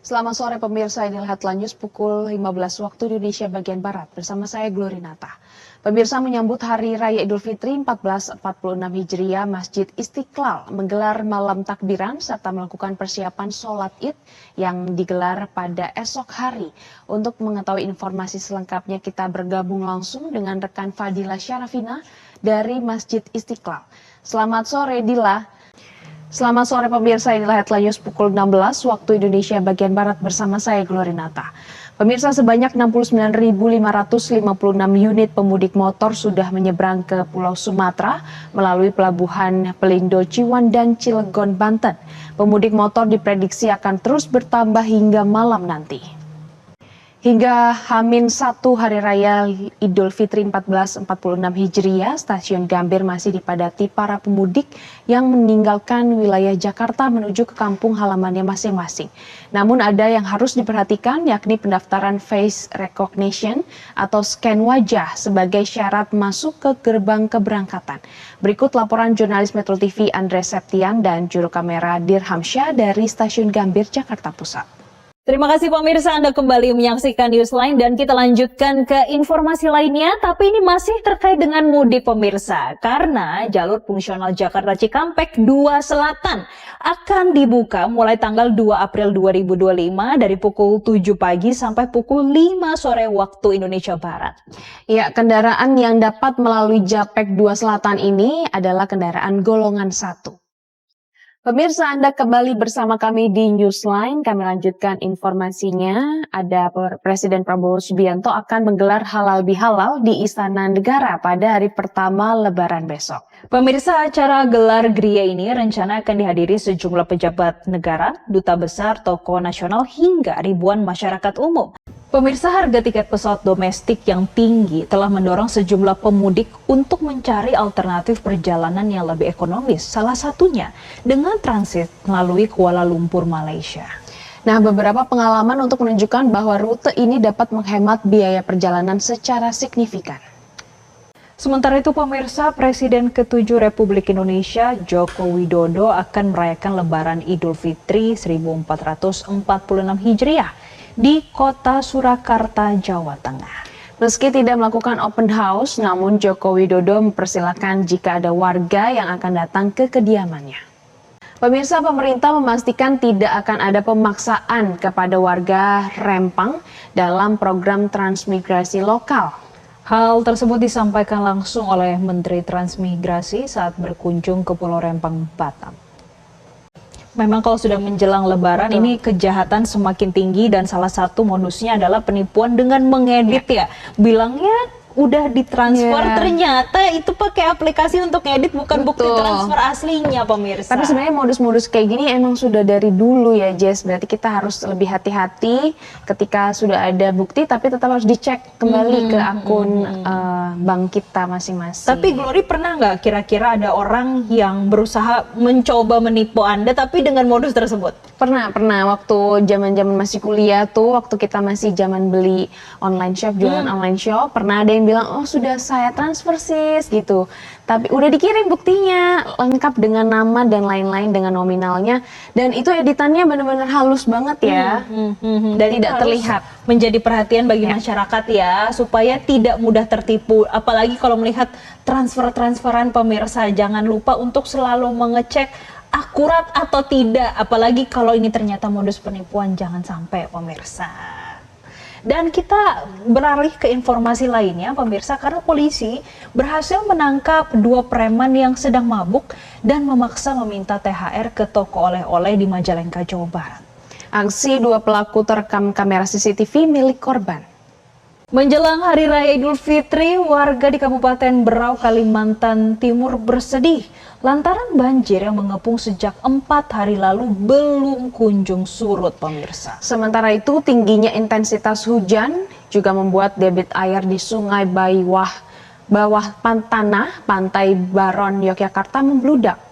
Selamat sore pemirsa, inilah Headline News pukul 15 waktu Indonesia bagian Barat. Bersama saya Glory Nata. Pemirsa menyambut Hari Raya Idul Fitri 1446 Hijriah, Masjid Istiqlal menggelar malam takbiran serta melakukan persiapan sholat id yang digelar pada esok hari. Untuk mengetahui informasi selengkapnya kita bergabung langsung dengan rekan Fadila Syarafina dari Masjid Istiqlal. Selamat sore Dila. Selamat sore pemirsa, inilah Headline News pukul 16 waktu Indonesia bagian Barat bersama saya Glory Nata. Pemirsa, sebanyak 69.556 unit pemudik motor sudah menyeberang ke Pulau Sumatera melalui pelabuhan Pelindo Ciwandan, Cilegon, Banten. Pemudik motor diprediksi akan terus bertambah hingga malam nanti. Hingga H-1 Hari Raya Idul Fitri 1446 Hijriah, stasiun Gambir masih dipadati para pemudik yang meninggalkan wilayah Jakarta menuju ke kampung halamannya masing-masing. Namun ada yang harus diperhatikan, yakni pendaftaran face recognition atau scan wajah sebagai syarat masuk ke gerbang keberangkatan. Berikut laporan jurnalis Metro TV Andre Septian dan juru kamera Dirhamsyah dari stasiun Gambir, Jakarta Pusat. Terima kasih pemirsa, Anda kembali menyaksikan Newsline dan kita lanjutkan ke informasi lainnya, tapi ini masih terkait dengan mudik pemirsa. Karena jalur fungsional Jakarta Cikampek 2 Selatan akan dibuka mulai tanggal 2 April 2025 dari pukul 7 pagi sampai pukul 5 sore waktu Indonesia Barat. Ya, kendaraan yang dapat melalui Japek 2 Selatan ini adalah kendaraan golongan 1. Pemirsa, Anda kembali bersama kami di Newsline. Kami lanjutkan informasinya. Ada Presiden Prabowo Subianto akan menggelar halal bihalal di Istana Negara pada hari pertama Lebaran besok. Pemirsa, acara gelar Gria ini rencana akan dihadiri sejumlah pejabat negara, duta besar, tokoh nasional hingga ribuan masyarakat umum. Pemirsa, harga tiket pesawat domestik yang tinggi telah mendorong sejumlah pemudik untuk mencari alternatif perjalanan yang lebih ekonomis. Salah satunya dengan transit melalui Kuala Lumpur, Malaysia. Nah, beberapa pengalaman untuk menunjukkan bahwa rute ini dapat menghemat biaya perjalanan secara signifikan. Sementara itu pemirsa, Presiden ke-7 Republik Indonesia Joko Widodo akan merayakan Lebaran Idul Fitri 1446 Hijriah di kota Surakarta, Jawa Tengah. Meski tidak melakukan open house, namun Joko Widodo mempersilahkan jika ada warga yang akan datang ke kediamannya. Pemirsa, pemerintah memastikan tidak akan ada pemaksaan kepada warga Rempang dalam program transmigrasi lokal. Hal tersebut disampaikan langsung oleh Menteri Transmigrasi saat berkunjung ke Pulau Rempang, Batam. Memang kalau sudah menjelang Lebaran ini kejahatan semakin tinggi dan salah satu modusnya adalah penipuan dengan mengedit ya. Bilangnya udah ditransfer, ternyata itu pakai aplikasi untuk ngedit, bukan bukti transfer aslinya pemirsa. Tapi sebenarnya modus-modus kayak gini emang sudah dari dulu ya Jess, berarti kita harus lebih hati-hati ketika sudah ada bukti, tapi tetap harus dicek kembali ke akun bank kita masing-masing. Tapi Glory, pernah nggak kira-kira ada orang yang berusaha mencoba menipu Anda tapi dengan modus tersebut? Pernah waktu zaman-zaman masih kuliah tuh, waktu kita masih zaman beli online shop, jualan online shop, pernah ada yang bilang, oh sudah saya transfer sis gitu. Tapi udah dikirim buktinya, lengkap dengan nama dan lain-lain dengan nominalnya. Dan itu editannya benar-benar halus banget ya. Dan tidak terlihat. Menjadi perhatian bagi masyarakat ya, supaya tidak mudah tertipu. Apalagi kalau melihat transfer-transferan pemirsa, jangan lupa untuk selalu mengecek akurat atau tidak. Apalagi kalau ini ternyata modus penipuan, jangan sampai pemirsa. Dan kita beralih ke informasi lainnya pemirsa, karena polisi berhasil menangkap 2 preman yang sedang mabuk dan memaksa meminta THR ke toko oleh-oleh di Majalengka, Jawa Barat. Aksi 2 pelaku terekam kamera CCTV milik korban. Menjelang Hari Raya Idul Fitri, warga di Kabupaten Berau, Kalimantan Timur bersedih lantaran banjir yang mengepung sejak 4 hari lalu belum kunjung surut pemirsa. Sementara itu tingginya intensitas hujan juga membuat debit air di Sungai Bawah Tanah, Pantai Baron, Yogyakarta membludak.